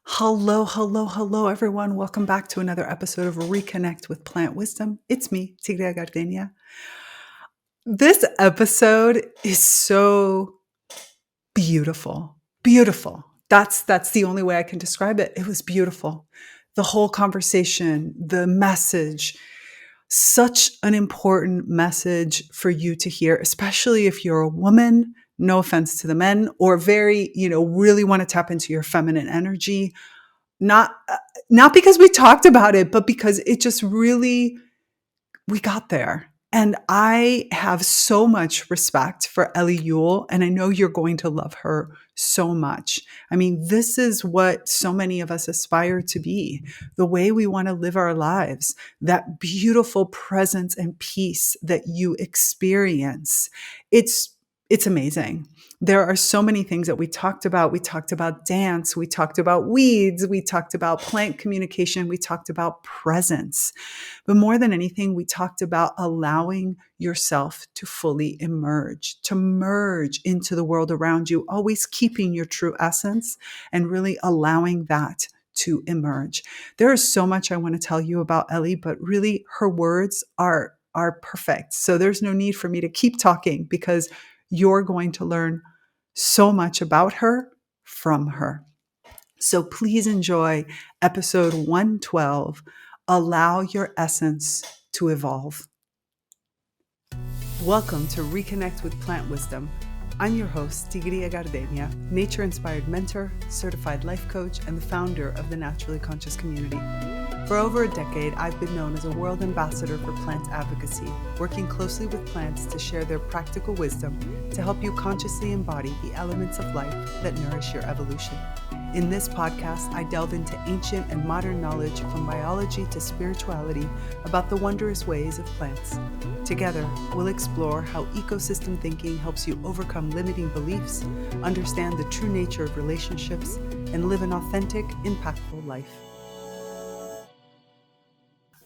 Hello, hello, hello, everyone. Welcome back to another episode of ReConnect with Plant Wisdom. It's me, Tigria Gardenia. This episode is so beautiful. Beautiful. That's the only way I can describe it. It was beautiful. The whole conversation, the message, such an important message for you to hear, especially if you're a woman. No offense to the men, or very, really want to tap into your feminine energy. Not because we talked about it, but because it just really, we got there. And I have so much respect for Elly Yule, and I know you're going to love her so much. I mean, this is what so many of us aspire to be, the way we want to live our lives, that beautiful presence and peace that you experience. It's amazing. There are so many things that we talked about. We talked about dance. We talked about weeds. We talked about plant communication. We talked about presence. But more than anything, we talked about allowing yourself to fully emerge, to merge into the world around you, always keeping your true essence and really allowing that to emerge. There is so much I want to tell you about Ellie, but really her words are perfect. So there's no need for me to keep talking because you're going to learn so much about her from her. So please enjoy episode 112, Allow Your Essence to Evolve. Welcome to ReConnect with Plant Wisdom. I'm your host, Tigria Gardenia, nature-inspired mentor, certified life coach, and the founder of the Naturally Conscious community. For over a decade, I've been known as a world ambassador for plant advocacy, working closely with plants to share their practical wisdom to help you consciously embody the elements of life that nourish your evolution. In this podcast, I delve into ancient and modern knowledge from biology to spirituality about the wondrous ways of plants. Together, we'll explore how ecosystem thinking helps you overcome limiting beliefs, understand the true nature of relationships, and live an authentic, impactful life.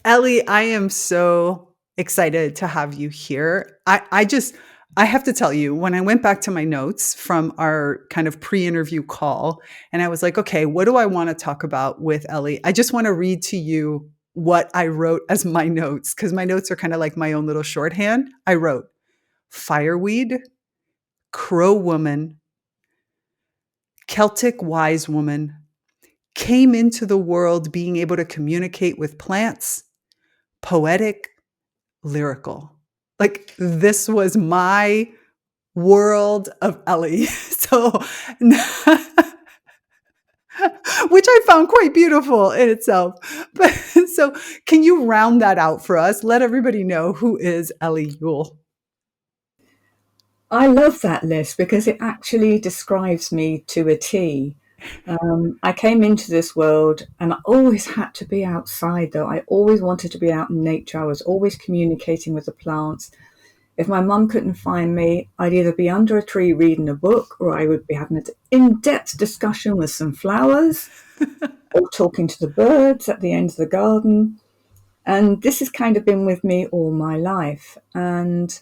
Ellie, I am so excited to have you here. I have to tell you, when I went back to my notes from our kind of pre-interview call, and I was like, okay, what do I want to talk about with Ellie? I just want to read to you what I wrote as my notes, because my notes are kind of like my own little shorthand. I wrote fireweed, crow woman, Celtic wise woman, came into the world being able to communicate with plants, poetic, lyrical. Like this was my world of Ellie. So, which I found quite beautiful in itself. But so, can you round that out for us? Let everybody know who is Elly Yule. I love that list because it actually describes me to a T. I came into this world and I always had to be outside though. I always wanted to be out in nature. I was always communicating with the plants. If my mum couldn't find me, I'd either be under a tree reading a book or I would be having an in-depth discussion with some flowers or talking to the birds at the end of the garden. And this has kind of been with me all my life. And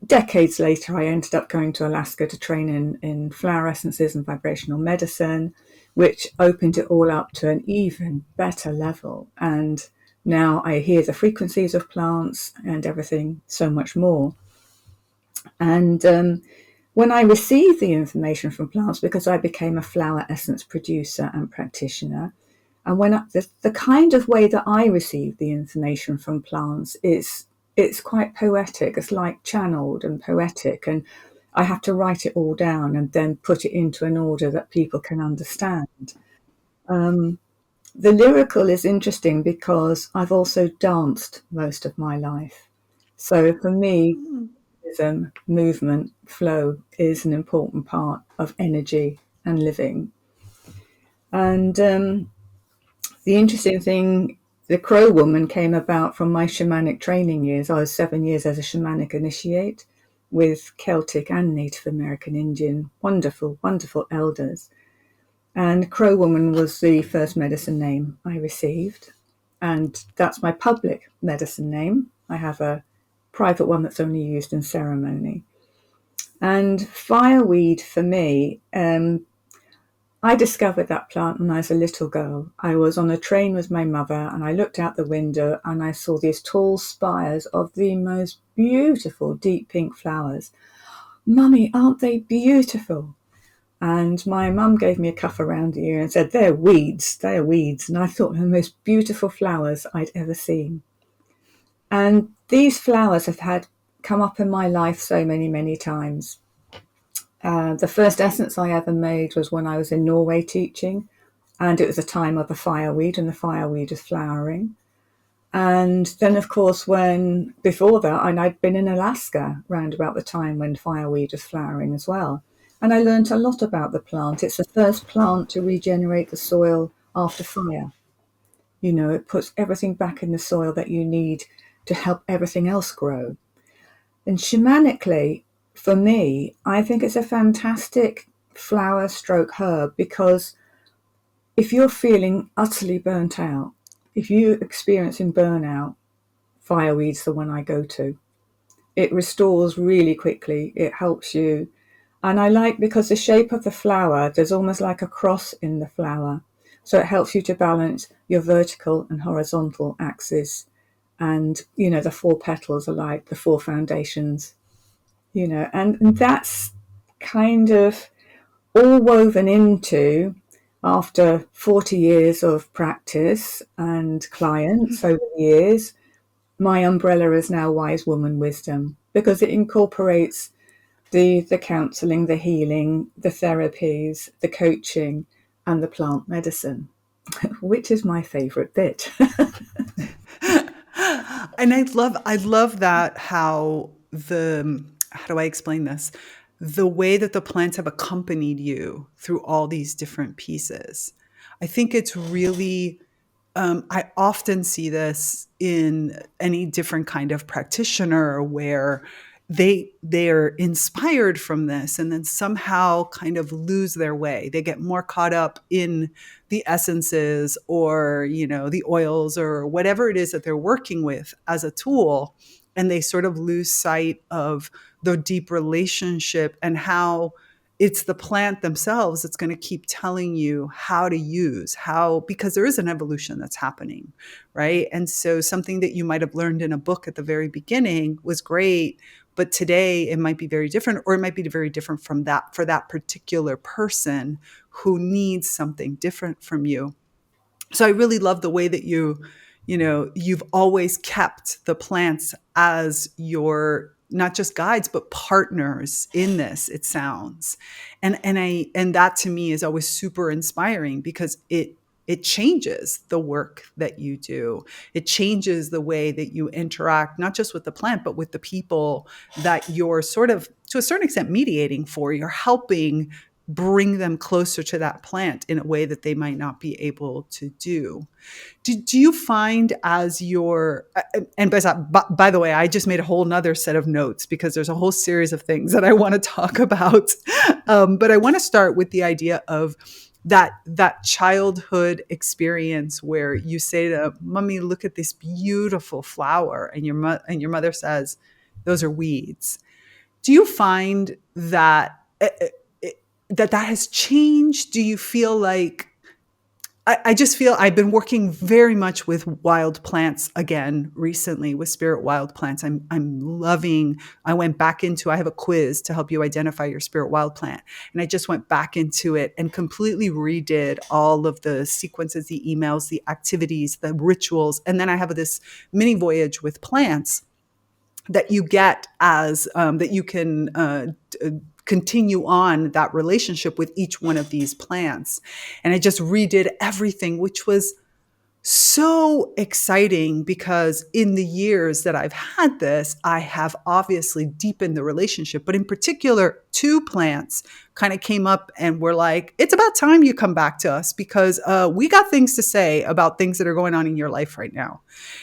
decades later, I ended up going to Alaska to train in flower essences and vibrational medicine, which opened it all up to an even better level. And now I hear the frequencies of plants and everything so much more. And when I received the information from plants, because I became a flower essence producer and practitioner, and the kind of way that I receive the information from plants is it's quite poetic. It's like channeled and poetic, and I have to write it all down and then put it into an order that people can understand. The lyrical is interesting because I've also danced most of my life. So for me, rhythm, movement, flow is an important part of energy and living. And the interesting thing, the Crow woman came about from my shamanic training years. I was 7 years as a shamanic initiate with Celtic and Native American Indian, wonderful, wonderful elders. And Crow woman was the first medicine name I received. And that's my public medicine name. I have a private one that's only used in ceremony. And fireweed for me, I discovered that plant when I was a little girl. I was on a train with my mother and I looked out the window and I saw these tall spires of the most beautiful deep pink flowers. Mummy, aren't they beautiful? And my mum gave me a cuff around the ear and said, they're weeds, they're weeds. And I thought they were the most beautiful flowers I'd ever seen. And these flowers have had come up in my life so many, many times. The first essence I ever made was when I was in Norway teaching, and it was a time of the fireweed, and the fireweed is flowering. And then, of course, when before that, and I'd been in Alaska round about the time when fireweed was flowering as well. And I learned a lot about the plant. It's the first plant to regenerate the soil after fire. You know, it puts everything back in the soil that you need to help everything else grow. And shamanically, for me, I think it's a fantastic flower stroke herb because if you're feeling utterly burnt out, if you're experiencing burnout, fireweed's the one I go to. It restores really quickly. It helps you. And I like because the shape of the flower, there's almost like a cross in the flower. So it helps you to balance your vertical and horizontal axis. And, you know, the four petals are like the four foundations, you know, and that's kind of all woven into after 40 years of practice and clients over the years. My umbrella is now Wise Woman Wisdom because it incorporates the counseling, the healing, the therapies, the coaching, and the plant medicine, which is my favorite bit. And I love that how do I explain this? The way that the plants have accompanied you through all these different pieces. I think it's really I often see this in any different kind of practitioner where they're inspired from this and then somehow kind of lose their way. They get more caught up in the essences or, you know, the oils or whatever it is that they're working with as a tool, and they sort of lose sight of the deep relationship and how it's the plant themselves that's going to keep telling you how to use how, because there is an evolution that's happening, right? And so something that you might have learned in a book at the very beginning was great, but today it might be very different, or it might be very different from that for that particular person who needs something different from you. So I really love the way that you've always kept the plants as your not just guides but partners in this, it sounds. And that to me is always super inspiring because it changes the work that you do. It changes the way that you interact, not just with the plant, but with the people that you're sort of, to a certain extent, mediating for. You're helping bring them closer to that plant in a way that they might not be able to do. Do you find as your, and by the way, I just made a whole nother set of notes because there's a whole series of things that I want to talk about. But I want to start with the idea of that childhood experience where you say to mommy, look at this beautiful flower. And your mother says, those are weeds. Do you find that that has changed? Do you feel like I just feel I've been working very much with wild plants again recently with spirit wild plants. I'm loving. I went back into. I have a quiz to help you identify your spirit wild plant, and I just went back into it and completely redid all of the sequences, the emails, the activities, the rituals, and then I have this mini voyage with plants that you get as that you can continue on that relationship with each one of these plants. And I just redid everything, which was so exciting because in the years that I've had this, I have obviously deepened the relationship. But in particular, two plants kind of came up and were like, it's about time you come back to us because we got things to say about things that are going on in your life right now.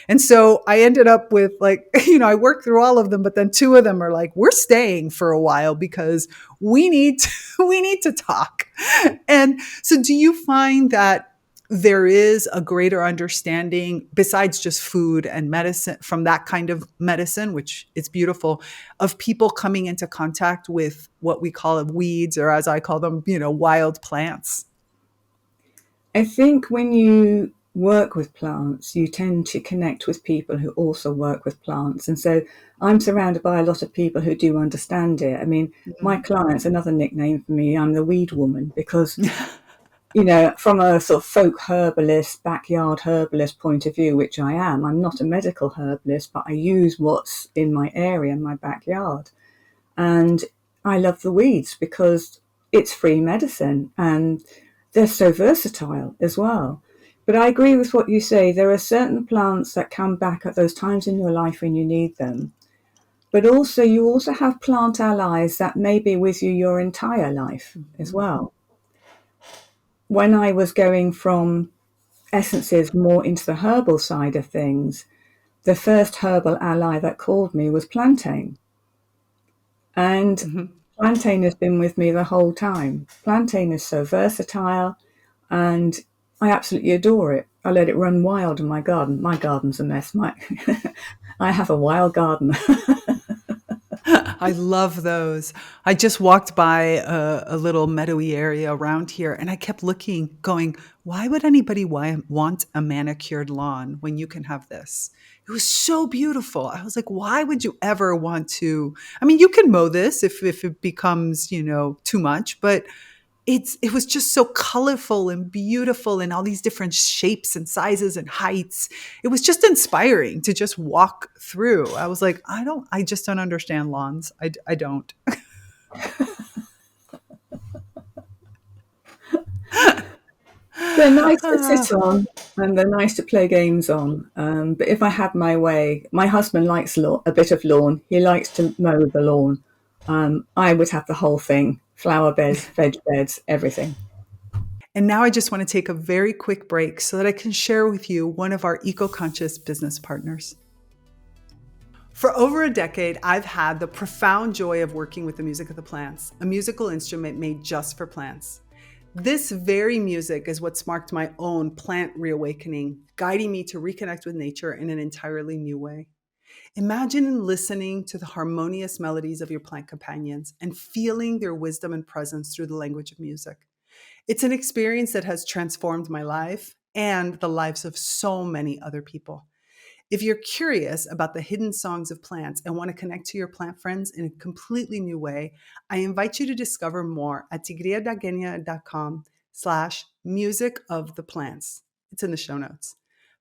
And so I ended up with like, I worked through all of them, but then two of them are like, we're staying for a while because we need to talk. And so do you find that there is a greater understanding besides just food and medicine from that kind of medicine, which is beautiful, of people coming into contact with what we call weeds, or as I call them, wild plants? I think when you work with plants, you tend to connect with people who also work with plants. And so I'm surrounded by a lot of people who do understand it. I mean, my Mm. clients, another nickname for me, I'm the weed woman because, you know, from a sort of folk herbalist, backyard herbalist point of view, which I am, I'm not a medical herbalist, but I use what's in my area, in my backyard. And I love the weeds because it's free medicine and they're so versatile as well. But I agree with what you say. There are certain plants that come back at those times in your life when you need them. But also, you also have plant allies that may be with you your entire life as Mhm. well. When I was going from essences more into the herbal side of things, the first herbal ally that called me was plantain. And Mhm. plantain has been with me the whole time. Plantain is so versatile and I absolutely adore it. I let it run wild in my garden. My garden's a mess. I have a wild garden. I love those. I just walked by a little meadowy area around here and I kept looking, going, why would anybody want a manicured lawn when you can have this? It was so beautiful. I was like, why would you ever want to? I mean, you can mow this if it becomes, too much, but it was just so colorful and beautiful in all these different shapes and sizes and heights. It was just inspiring to just walk through. I was like, I just don't understand lawns. I don't. They're nice to Ah. sit on and they're nice to play games on. But if I had my way, my husband likes a bit of lawn. He likes to mow the lawn. I would have the whole thing, flower beds, veg beds, everything. And now I just want to take a very quick break so that I can share with you one of our eco-conscious business partners. For over a decade, I've had the profound joy of working with the music of the plants, a musical instrument made just for plants. This very music is what sparked my own plant reawakening, guiding me to reconnect with nature in an entirely new way. Imagine listening to the harmonious melodies of your plant companions and feeling their wisdom and presence through the language of music. It's an experience that has transformed my life and the lives of so many other people. If you're curious about the hidden songs of plants and want to connect to your plant friends in a completely new way, I invite you to discover more at tigriadagenia.com/music of the plants. It's in the show notes.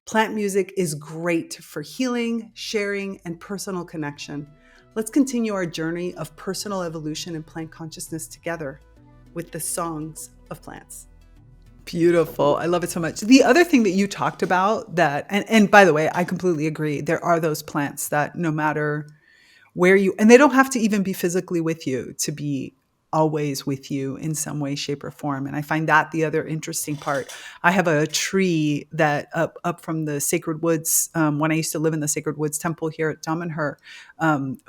Plant music is great for healing, sharing, and personal connection. Let's continue our journey of personal evolution and plant consciousness together with the songs of plants. Beautiful. I love it so much. The other thing that you talked about and by the way, I completely agree. There are those plants that no matter where and they don't have to even be physically with you to be always with you in some way, shape, or form. And I find that the other interesting part. I have a tree that up from the Sacred Woods, when I used to live in the Sacred Woods Temple here at Damanhur,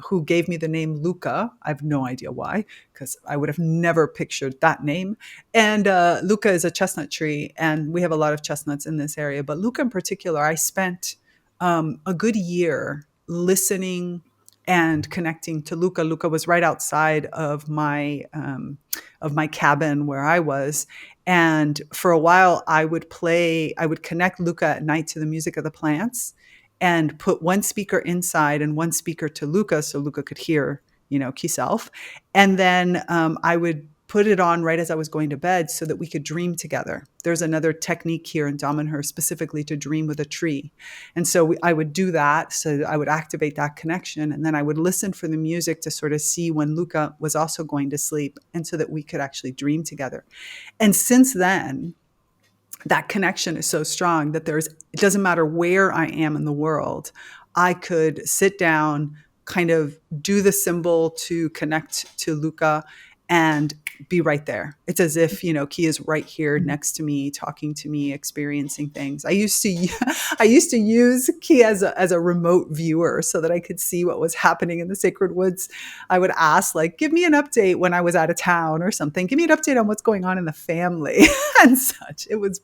who gave me the name Luca. I have no idea why, because I would have never pictured that name. And Luca is a chestnut tree, and we have a lot of chestnuts in this area. But Luca in particular, I spent a good year listening and connecting to Luca. Luca was right outside of my cabin where I was, and for a while I would connect Luca at night to the music of the plants, and put one speaker inside and one speaker to Luca, so Luca could hear, himself, and then I would put it on right as I was going to bed so that we could dream together. There's another technique here in Damanhur specifically to dream with a tree. And so I would do that. So I would activate that connection. And then I would listen for the music to sort of see when Luca was also going to sleep, and so that we could actually dream together. And since then, that connection is so strong that it doesn't matter where I am in the world, I could sit down, kind of do the symbol to connect to Luca and be right there. It's as if, Ki is right here next to me, talking to me, experiencing things. I used to use Ki as a remote viewer so that I could see what was happening in the Sacred Woods. I would ask, like, give me an update when I was out of town or something. Give me an update on what's going on in the family and such. It was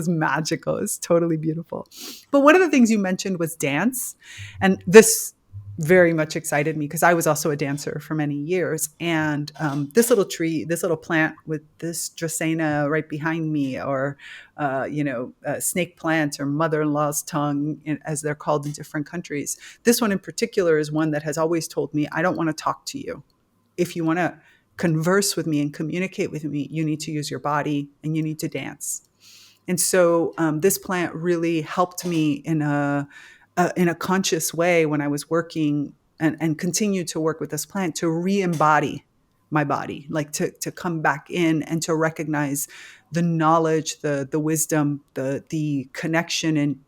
magical. It was totally beautiful. But one of the things you mentioned was dance. And this very much excited me because I was also a dancer for many years. And this little tree, this little plant with this Dracaena right behind me, or, snake plant or mother-in-law's tongue, as they're called in different countries. This one in particular is one that has always told me, I don't want to talk to you. If you want to converse with me and communicate with me, you need to use your body and you need to dance. And so this plant really helped me in a conscious way when I was working and continue to work with this plant to re-embody my body, like to come back in and to recognize the knowledge, the wisdom, the connection and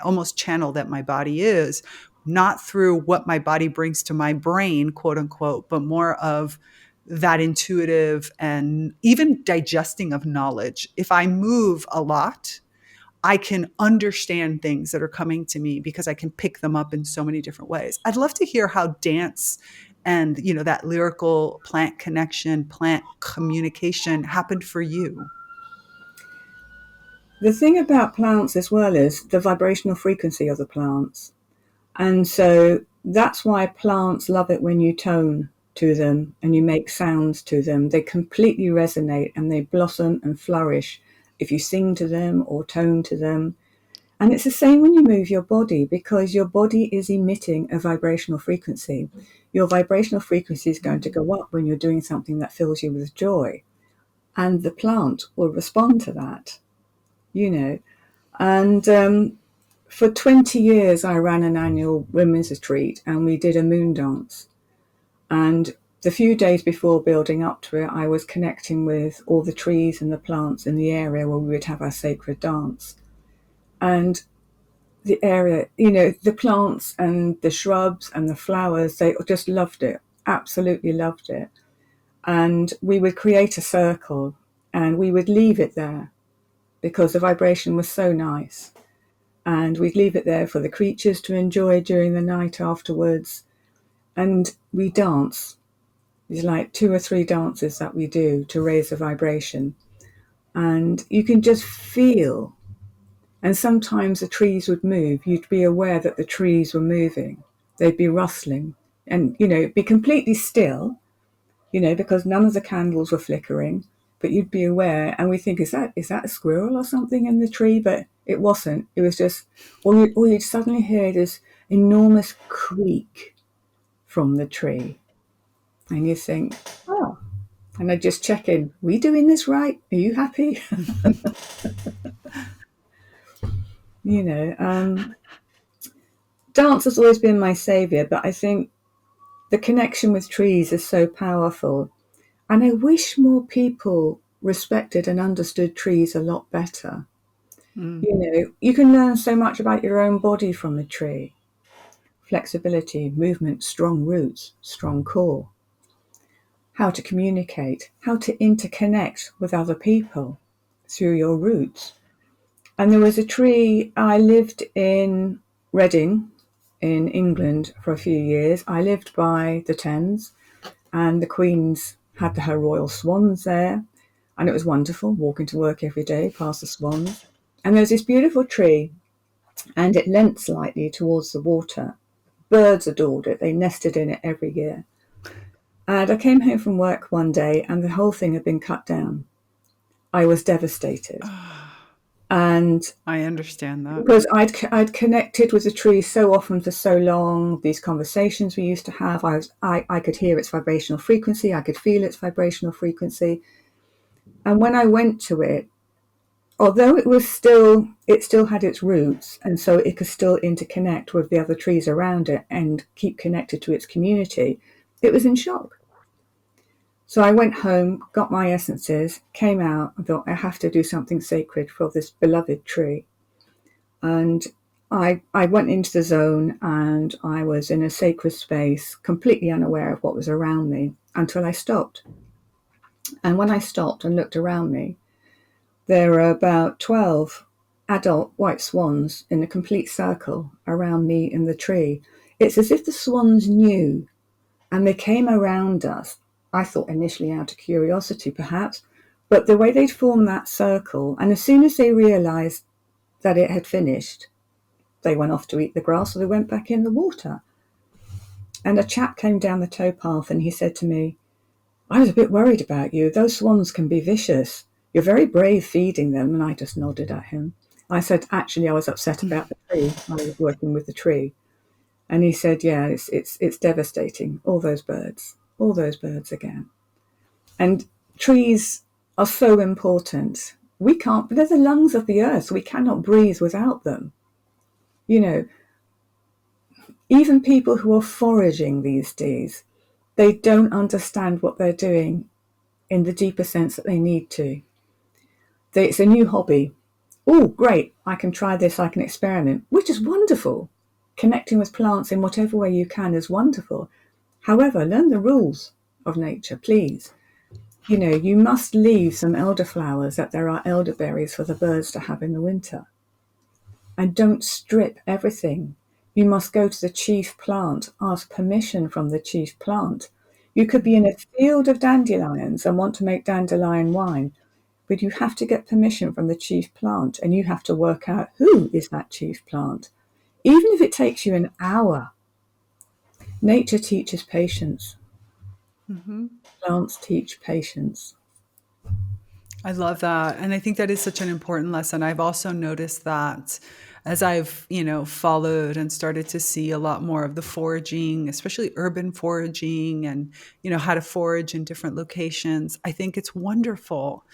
almost channel that my body is, not through what my body brings to my brain, quote unquote, but more of that intuitive and even digesting of knowledge. If I move a lot, I can understand things that are coming to me because I can pick them up in so many different ways. I'd love to hear how dance and, that lyrical plant connection, plant communication happened for you. The thing about plants as well is the vibrational frequency of the plants. And so that's why plants love it when you tone to them and you make sounds to them. They completely resonate and they blossom and flourish if you sing to them or tone to them. And it's the same when you move your body, because your body is emitting a vibrational frequency. Your vibrational frequency is going to go up when you're doing something that fills you with joy. And the plant will respond to that, And for 20 years, I ran an annual women's retreat and we did a moon dance. And the few days before building up to it, I was connecting with all the trees and the plants in the area where we would have our sacred dance. And the area, the plants and the shrubs and the flowers, they just loved it, absolutely loved it. And we would create a circle and we would leave it there because the vibration was so nice. And we'd leave it there for the creatures to enjoy during the night afterwards. And we dance. There's like 2 or 3 dances that we do to raise the vibration. And you can just feel. And sometimes the trees would move. You'd be aware that the trees were moving. They'd be rustling. And, it'd be completely still, because none of the candles were flickering. But you'd be aware, and we think, is that a squirrel or something in the tree? But it wasn't. It was just, all you'd suddenly hear this enormous creak from the tree. And you think, oh, and I just check in, are we doing this right? Are you happy? Dance has always been my savior, but I think the connection with trees is so powerful. And I wish more people respected and understood trees a lot better. You can learn so much about your own body from a tree. Flexibility, movement, strong roots, strong core. How to communicate, how to interconnect with other people through your roots. And there was a tree, I lived in Reading in England for a few years. I lived by the Thames and the Queen's had her royal swans there. And it was wonderful walking to work every day past the swans. And there was this beautiful tree and it leant slightly towards the water. Birds adored it. They nested in it every year. And I came home from work one day and the whole thing had been cut down. I was devastated. And I understand that. because I'd connected with the tree so often for so long, these conversations we used to have, I could hear its vibrational frequency, I could feel its vibrational frequency. And when I went to it, although it still had its roots, and so it could still interconnect with the other trees around it and keep connected to its community, it was in shock. So I went home, got my essences, came out, and thought I have to do something sacred for this beloved tree. And I went into the zone and I was in a sacred space, completely unaware of what was around me until I stopped. And when I stopped and looked around me, there were about 12 adult white swans in a complete circle around me and the tree. It's as if the swans knew and they came around us. I thought initially out of curiosity perhaps, but the way they'd formed that circle, and as soon as they realized that it had finished, they went off to eat the grass or they went back in the water. And a chap came down the towpath and he said to me, I was a bit worried about you. Those swans can be vicious. You're very brave feeding them. And I just nodded at him. I said, actually, I was upset about the tree. I was working with the tree. And he said, yeah, it's devastating. All those birds again. And trees are so important. We can't, they're the lungs of the earth. We cannot breathe without them. You know, even people who are foraging these days, they don't understand what they're doing in the deeper sense that they need to. It's a new hobby. Oh, great, I can try this, I can experiment, which is wonderful. Connecting with plants in whatever way you can is wonderful. However, learn the rules of nature, please. You know, you must leave some elderflowers that there are elderberries for the birds to have in the winter. And don't strip everything. You must go to the chief plant, ask permission from the chief plant. You could be in a field of dandelions and want to make dandelion wine, but you have to get permission from the chief plant and you have to work out who is that chief plant. Even if it takes you an hour, nature teaches patience. Mm-hmm. Plants teach patience. I love that. And I think that is such an important lesson. I've also noticed that as I've, followed and started to see a lot more of the foraging, especially urban foraging and, how to forage in different locations, I think it's wonderful.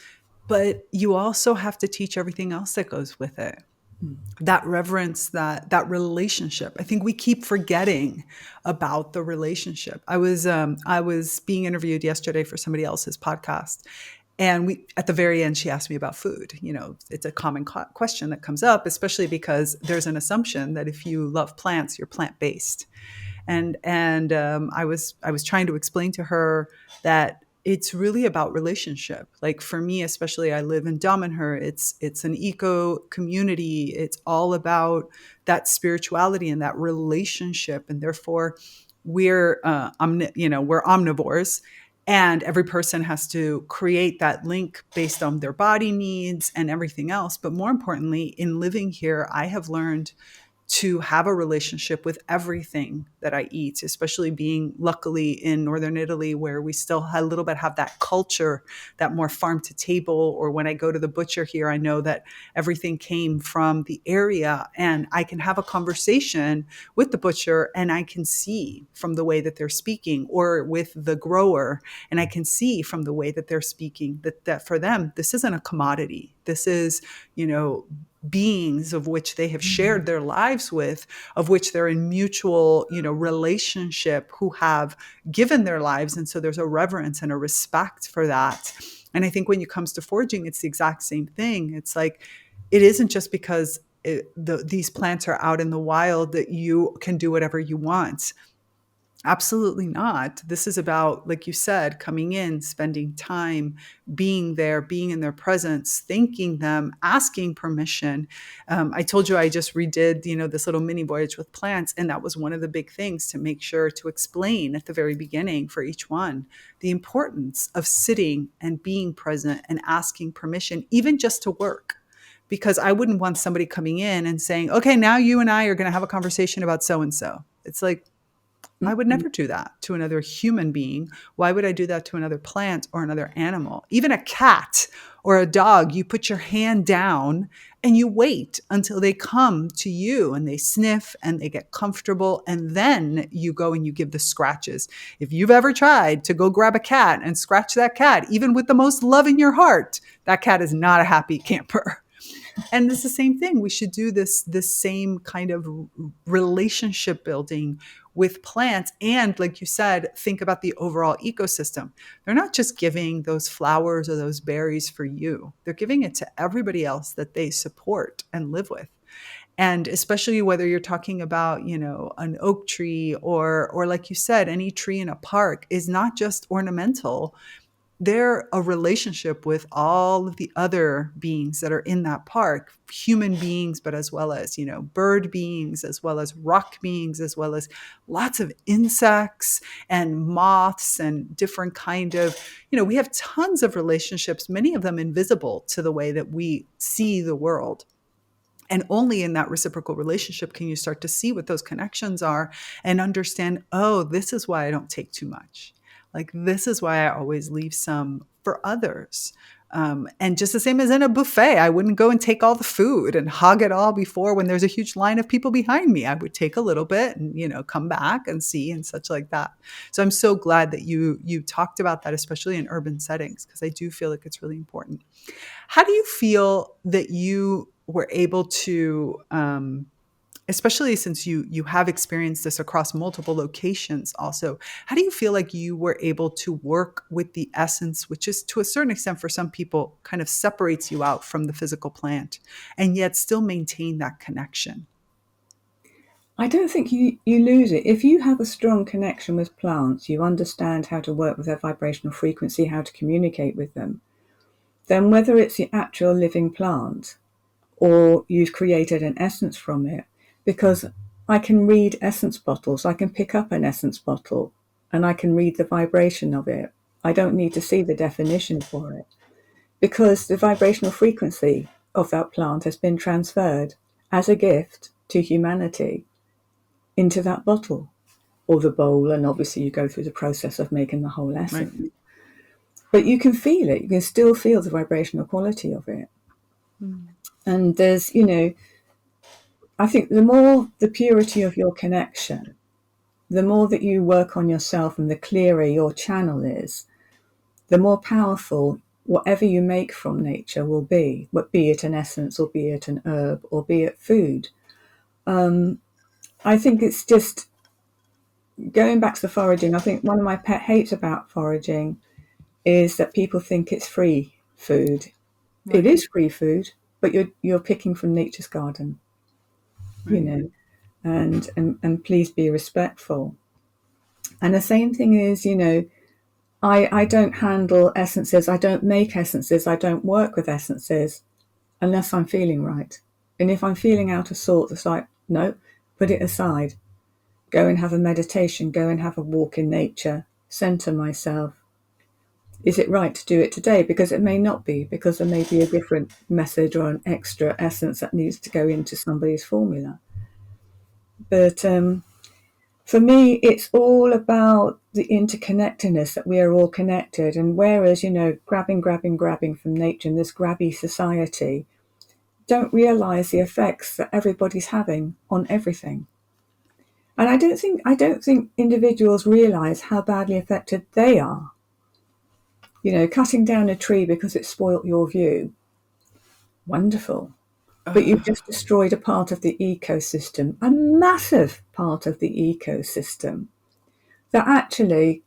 But you also have to teach everything else that goes with it. That reverence, that relationship. I think we keep forgetting about the relationship. I was being interviewed yesterday for somebody else's podcast, and at the very end, she asked me about food. It's a common question that comes up, especially because there's an assumption that if you love plants, you're plant based. And I was trying to explain to her that it's really about relationship. Like for me, especially, I live in Damanhur. It's an eco community. It's all about that spirituality and that relationship, and therefore we're omnivores. And every person has to create that link based on their body needs and everything else. But more importantly, in living here, I have learned to have a relationship with everything that I eat, especially being luckily in Northern Italy, where we still a little bit have that culture, that more farm to table. Or when I go to the butcher here, I know that everything came from the area, and I can have a conversation with the butcher and I can see from the way that they're speaking, or with the grower, and I can see from the way that they're speaking that for them, this isn't a commodity. This is, beings of which they have shared their lives with, of which they're in mutual, relationship, who have given their lives. And so there's a reverence and a respect for that. And I think when it comes to foraging, it's the exact same thing. It's like, it isn't just because these plants are out in the wild that you can do whatever you want. Absolutely not. This is about, like you said, coming in, spending time, being there, being in their presence, thanking them, asking permission. I told you I just redid, this little mini voyage with plants. And that was one of the big things, to make sure to explain at the very beginning for each one, the importance of sitting and being present and asking permission, even just to work. Because I wouldn't want somebody coming in and saying, okay, now you and I are going to have a conversation about so-and-so. It's like, I would never do that to another human being. Why would I do that to another plant or another animal? Even a cat or a dog, you put your hand down and you wait until they come to you and they sniff and they get comfortable. And then you go and you give the scratches. If you've ever tried to go grab a cat and scratch that cat, even with the most love in your heart, that cat is not a happy camper. And it's the same thing. We should do this same kind of relationship building with plants. And like you said, think about the overall ecosystem. They're not just giving those flowers or those berries for you. They're giving it to everybody else that they support and live with. And especially whether you're talking about, an oak tree or like you said, any tree in a park is not just ornamental. They're a relationship with all of the other beings that are in that park, human beings, but as well as, bird beings, as well as rock beings, as well as lots of insects and moths and different kind of, we have tons of relationships, many of them invisible to the way that we see the world. And only in that reciprocal relationship can you start to see what those connections are and understand, oh, this is why I don't take too much. Like, this is why I always leave some for others. And just the same as in a buffet, I wouldn't go and take all the food and hog it all before when there's a huge line of people behind me. I would take a little bit and, come back and see and such like that. So I'm so glad that you talked about that, especially in urban settings, because I do feel like it's really important. How do you feel that you were able to, especially since you have experienced this across multiple locations also, how do you feel like you were able to work with the essence, which is to a certain extent for some people kind of separates you out from the physical plant, and yet still maintain that connection? I don't think you lose it. If you have a strong connection with plants, you understand how to work with their vibrational frequency, how to communicate with them, then whether it's the actual living plant or you've created an essence from it, because I can read essence bottles, I can pick up an essence bottle and I can read the vibration of it. I don't need to see the definition for it because the vibrational frequency of that plant has been transferred as a gift to humanity into that bottle or the bowl. And obviously you go through the process of making the whole essence. Right. But you can feel it. You can still feel the vibrational quality of it. Mm. And there's, I think the more the purity of your connection, the more that you work on yourself and the clearer your channel is, the more powerful whatever you make from nature will be, be it an essence or be it an herb or be it food. I think it's just going back to the foraging. I think one of my pet hates about foraging is that people think it's free food. It Right. is free food, but you're picking from nature's garden, Right. and please be respectful. And the same thing is, I don't handle essences, I don't make essences, I don't work with essences unless I'm feeling right. And if I'm feeling out of sorts, it's like, no, put it aside. Go and have a meditation, go and have a walk in nature, center myself. Is it right to do it today? Because it may not be, because there may be a different message or an extra essence that needs to go into somebody's formula. But for me, it's all about the interconnectedness, that we are all connected. And whereas, grabbing from nature in this grabby society, don't realize the effects that everybody's having on everything. And I don't think individuals realize how badly affected they are. Cutting down a tree because it spoilt your view, wonderful. But you've just destroyed a part of the ecosystem, a massive part of the ecosystem that actually,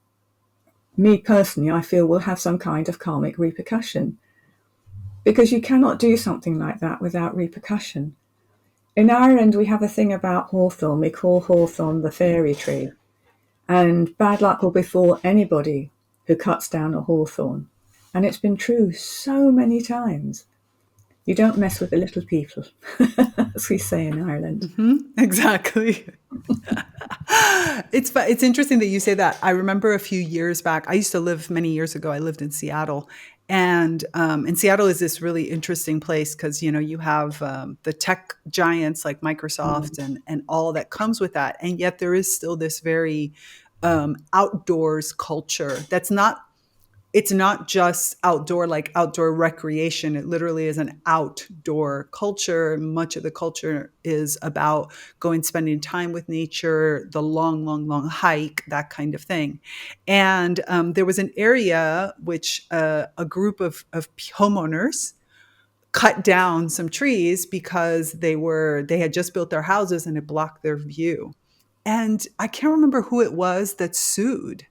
me personally, I feel will have some kind of karmic repercussion, because you cannot do something like that without repercussion. In Ireland, we have a thing about hawthorn. We call hawthorn the fairy tree. And bad luck will befall anybody who cuts down a hawthorn. And it's been true so many times. You don't mess with the little people, as we say in Ireland. Exactly. It's interesting that you say that. I remember a few years back. I used to live many years ago. I lived in Seattle, and Seattle is this really interesting place because you have the tech giants like Microsoft Mm. and all that comes with that, and yet there is still this very outdoors culture that's not, it's not just outdoor, like outdoor recreation. It literally is an outdoor culture. Much of the culture is about going, spending time with nature, the long, long, long hike, that kind of thing. And there was an area which a group of homeowners cut down some trees because they had just built their houses and it blocked their view. And I can't remember who it was that sued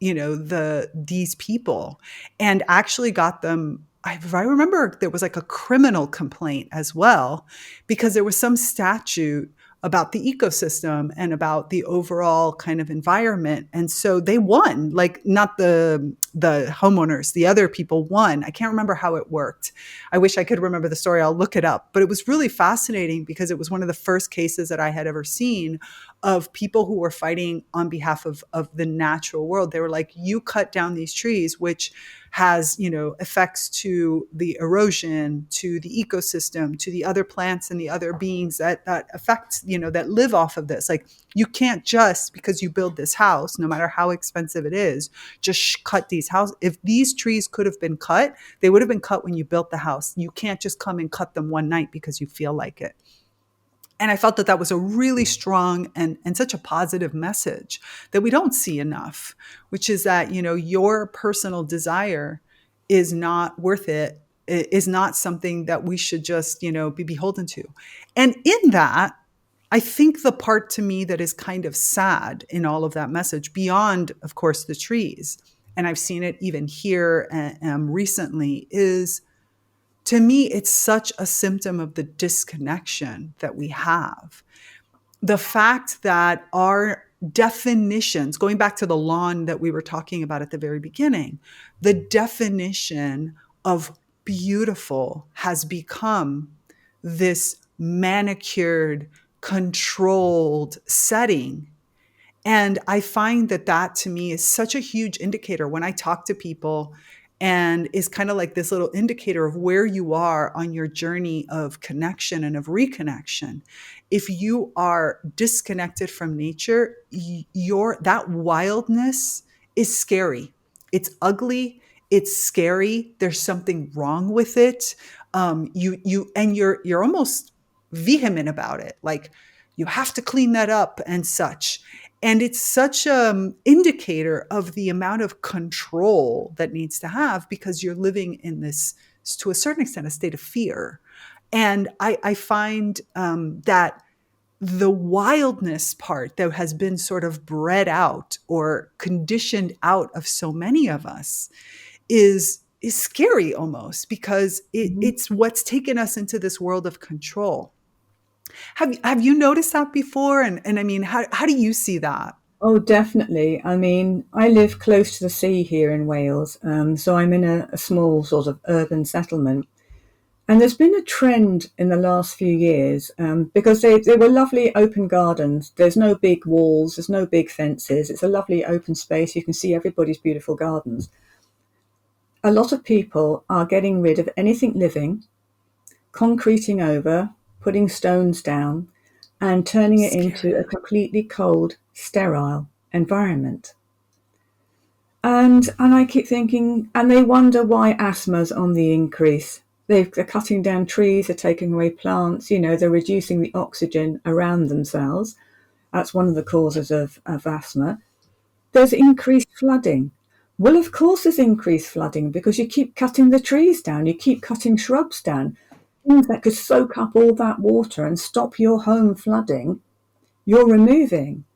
these people, and actually got them, if I remember, there was like a criminal complaint as well, because there was some statute about the ecosystem and about the overall kind of environment. And so they won, like not the homeowners, the other people won. I can't remember how it worked. I wish I could remember the story. I'll look it up. But it was really fascinating because it was one of the first cases that I had ever seen of people who were fighting on behalf of the natural world. They were like, you cut down these trees, which has, effects to the erosion, to the ecosystem, to the other plants and the other beings that affect, that live off of this. Like, you can't just, because you build this house, no matter how expensive it is, just cut these houses. If these trees could have been cut, they would have been cut when you built the house. You can't just come and cut them one night because you feel like it. And I felt that that was a really strong and such a positive message that we don't see enough, which is that, your personal desire is not worth it, is not something that we should just, be beholden to. And in that, I think the part to me that is kind of sad in all of that message, beyond, of course, the trees, and I've seen it even here recently, is, to me, it's such a symptom of the disconnection that we have. The fact that our definitions, going back to the lawn that we were talking about at the very beginning, the definition of beautiful has become this manicured, controlled setting. And I find that that to me is such a huge indicator when I talk to people, and is kind of like this little indicator of where you are on your journey of connection and of reconnection. If you are disconnected from nature, that wildness is scary. It's ugly. It's scary. There's something wrong with it. You're almost vehement about it. Like, you have to clean that up and such. And it's such an indicator of the amount of control that needs to have, because you're living in this, to a certain extent, a state of fear. And I find that the wildness part that has been sort of bred out or conditioned out of so many of us is scary almost, because it's what's taken us into this world of control. Have you noticed that before? And I mean, how do you see that? Oh, definitely. I mean, I live close to the sea here in Wales, so I'm in a small sort of urban settlement. And there's been a trend in the last few years, because they were lovely open gardens. There's no big walls, there's no big fences. It's a lovely open space. You can see everybody's beautiful gardens. A lot of people are getting rid of anything living, concreting over, putting stones down, and turning it into a Scary. completely cold, sterile environment. And I keep thinking, and they wonder why asthma's on the increase. They're cutting down trees, they're taking away plants, they're reducing the oxygen around themselves. That's one of the causes of asthma. There's increased flooding. Well, of course there's increased flooding, because you keep cutting the trees down, you keep cutting shrubs down. Things that could soak up all that water and stop your home flooding, you're removing.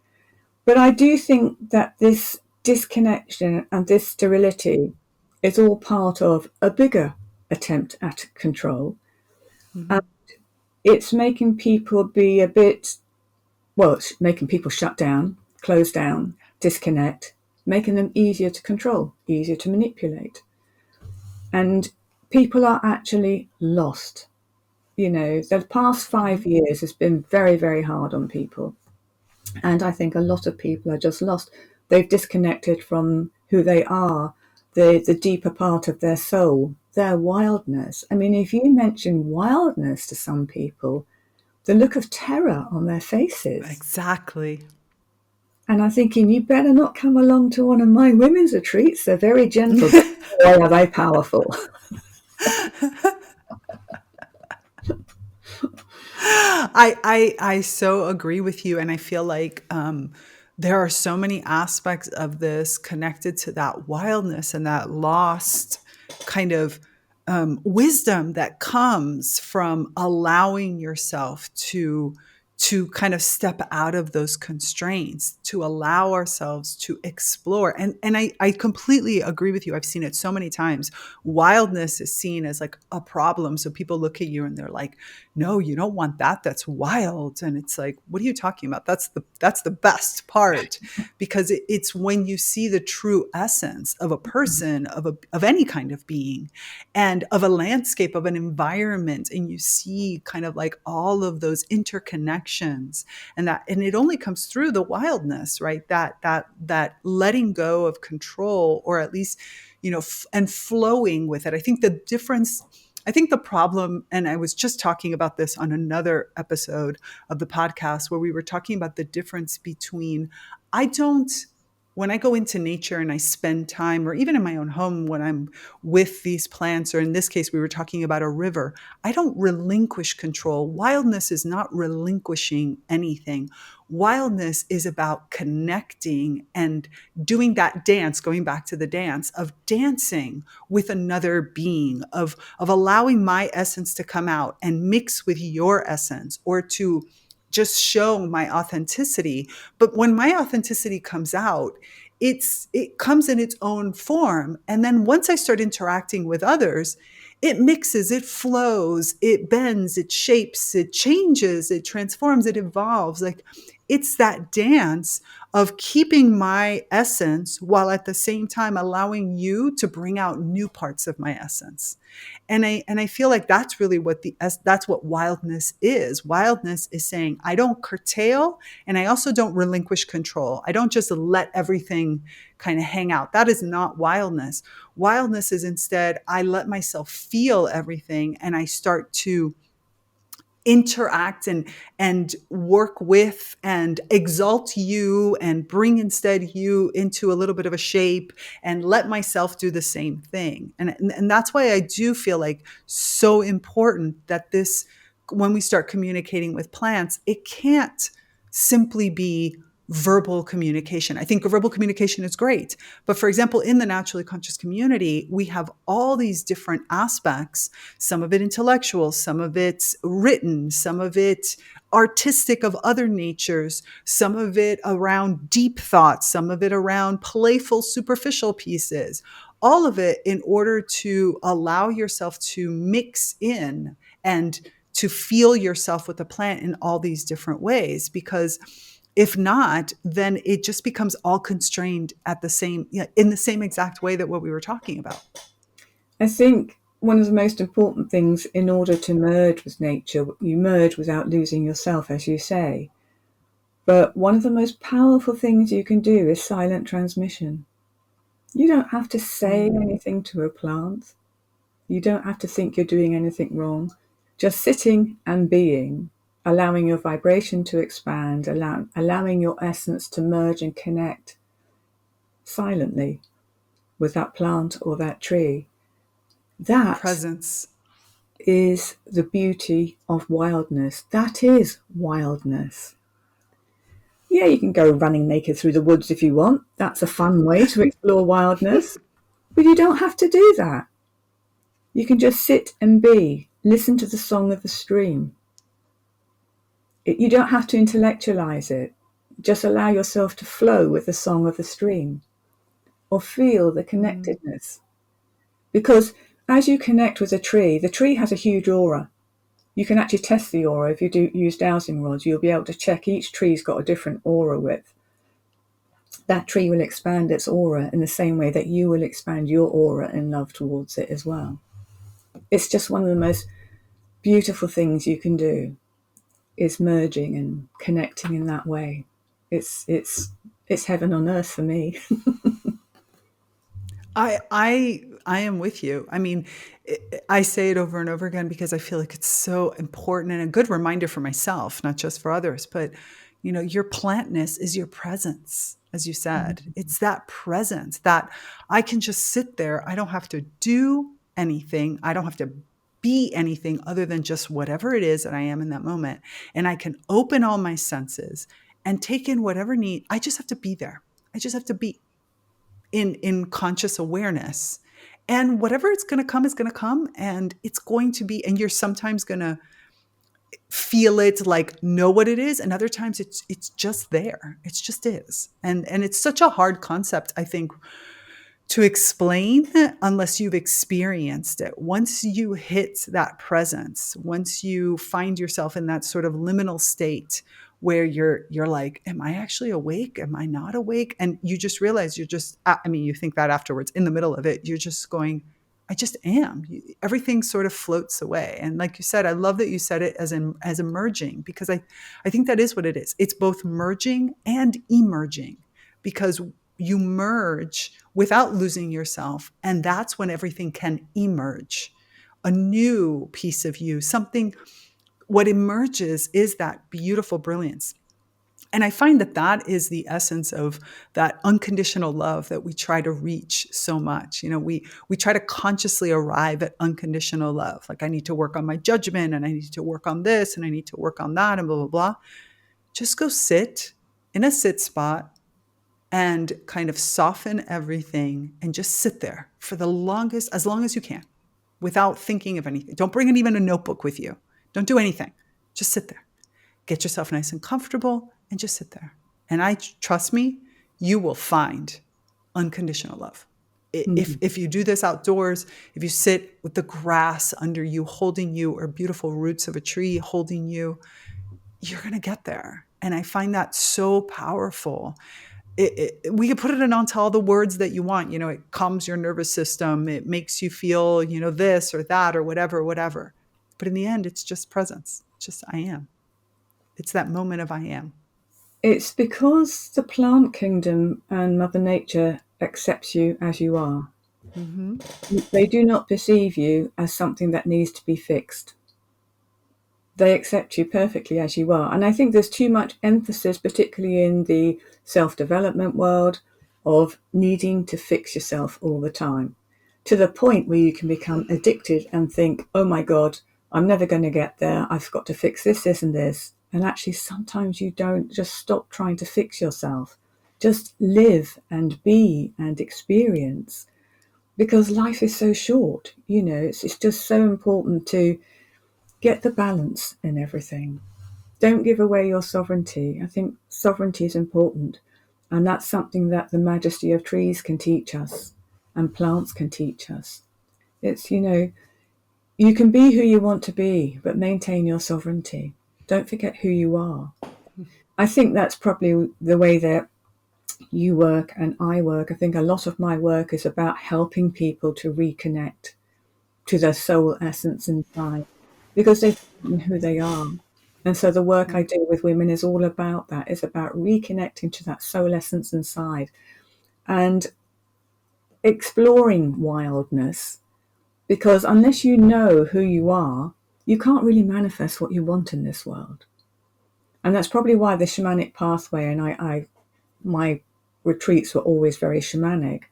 But I do think that this disconnection and this sterility is all part of a bigger attempt at control. Mhm. And it's making people be a bit, well, it's making people shut down, close down, disconnect, making them easier to control, easier to manipulate. And people are actually lost. The past 5 years has been very, very hard on people. And I think a lot of people are just lost. They've disconnected from who they are, the deeper part of their soul, their wildness. I mean, if you mention wildness to some people, the look of terror on their faces. Exactly. And I'm thinking, you better not come along to one of my women's retreats. They're very gentle, but boy, are they powerful. I so agree with you, and I feel like there are so many aspects of this connected to that wildness and that lost kind of wisdom that comes from allowing yourself to kind of step out of those constraints, to allow ourselves to explore. And I completely agree with you. I've seen it so many times. Wildness is seen as like a problem. So people look at you and they're like, no, you don't want that. That's wild. And it's like, what are you talking about? That's the best part, because it's when you see the true essence of a person, of any kind of being, and of a landscape, of an environment, and you see kind of like all of those interconnections, and it only comes through the wildness, right? That letting go of control, or at least and flowing with it. I think the difference, I think the problem, and I was just talking about this on another episode of the podcast where we were talking about the difference between, I don't, when I go into nature and I spend time, or even in my own home when I'm with these plants, or in this case, we were talking about a river, I don't relinquish control. Wildness is not relinquishing anything. Wildness is about connecting and doing that dance, going back to the dance of dancing with another being, of allowing my essence to come out and mix with your essence, or to just show my authenticity. But when my authenticity comes out, it comes in its own form. And then once I start interacting with others, it mixes, it flows, it bends, it shapes, it changes, it transforms, it evolves. Like, it's that dance of keeping my essence while at the same time allowing you to bring out new parts of my essence. And I feel like that's really what that's what wildness is. Wildness is saying, I don't curtail, and I also don't relinquish control. I don't just let everything kind of hang out. That is not wildness. Wildness is instead, I let myself feel everything, and I start to interact and work with and exalt you and bring instead you into a little bit of a shape, and let myself do the same thing. And that's why I do feel like so important that this, when we start communicating with plants, it can't simply be verbal communication. I think verbal communication is great. But for example, in the naturally conscious community, we have all these different aspects, some of it intellectual, some of it written, some of it artistic of other natures, some of it around deep thoughts, some of it around playful, superficial pieces, all of it in order to allow yourself to mix in and to feel yourself with the plant in all these different ways. Because if not, then it just becomes all constrained at the same, in the same exact way that what we were talking about. I think one of the most important things in order to merge with nature, you merge without losing yourself, as you say. But one of the most powerful things you can do is silent transmission. You don't have to say anything to a plant. You don't have to think you're doing anything wrong. Just sitting and being, allowing your vibration to expand, allowing your essence to merge and connect silently with that plant or that tree. That Presence. is the beauty of wildness. That is wildness. Yeah, you can go running naked through the woods if you want. That's a fun way to explore wildness. But you don't have to do that. You can just sit and be, listen to the song of the stream. You don't have to intellectualize it. Just allow yourself to flow with the song of the stream, or feel the connectedness. Because as you connect with the tree has a huge aura. You can actually test the aura. If you do use dowsing rods, you'll be able to check each tree's got a different aura width. That tree will expand its aura in the same way that you will expand your aura in love towards it as well. It's just one of the most beautiful things you can do, is merging and connecting in that way. It's heaven on earth for me. I am with you. I mean, I say it over and over again because I feel like it's so important and a good reminder for myself, not just for others. But your plantness is your presence, as you said. It's that presence that I can just sit there. I don't have to do anything. I don't have to be anything other than just whatever it is that I am in that moment. And I can open all my senses and take in whatever need. I just have to be there. I just have to be in conscious awareness. And whatever it's going to come is going to come, and it's going to be, and you're sometimes going to feel it, like know what it is, and other times it's just there. It's just is. And it's such a hard concept, I think, to explain unless you've experienced it. Once you hit that presence, once you find yourself in that sort of liminal state where you're like, am I actually awake? Am I not awake? And you just realize you think that afterwards, in the middle of it, you're just going, I just am. Everything sort of floats away. And like you said, I love that you said it as emerging, because I think that is what it is. It's both merging and emerging, because you merge without losing yourself. And that's when everything can emerge, a new piece of you, something. What emerges is that beautiful brilliance. And I find that that is the essence of that unconditional love that we try to reach so much. We try to consciously arrive at unconditional love. Like, I need to work on my judgment, and I need to work on this, and I need to work on that, and blah, blah, blah. Just go sit in a sit spot and kind of soften everything and just sit there for the longest, as long as you can, without thinking of anything. Don't bring even a notebook with you. Don't do anything. Just sit there. Get yourself nice and comfortable and just sit there. And trust me, you will find unconditional love. Mm. If you do this outdoors, if you sit with the grass under you, holding you, or beautiful roots of a tree holding you, you're going to get there. And I find that so powerful. We can put it onto all the words that you want. It calms your nervous system. It makes you feel, this or that or whatever, whatever. But in the end, it's just presence. It's just I am. It's that moment of I am. It's because the plant kingdom and Mother Nature accepts you as you are. Mm-hmm. They do not perceive you as something that needs to be fixed. They accept you perfectly as you are. And I think there's too much emphasis, particularly in the self-development world, of needing to fix yourself all the time, to the point where you can become addicted and think, oh my God, I'm never going to get there. I've got to fix this, this, and this. And actually, sometimes you don't. Just stop trying to fix yourself. Just live and be and experience, because life is so short. It's just so important to get the balance in everything. Don't give away your sovereignty. I think sovereignty is important. And that's something that the majesty of trees can teach us and plants can teach us. It's, you can be who you want to be, but maintain your sovereignty. Don't forget who you are. I think that's probably the way that you work and I work. I think a lot of my work is about helping people to reconnect to their soul essence inside, because they've forgotten who they are. And so the work I do with women is all about that. It's about reconnecting to that soul essence inside and exploring wildness, because unless you know who you are, you can't really manifest what you want in this world. And that's probably why the shamanic pathway, and my retreats were always very shamanic,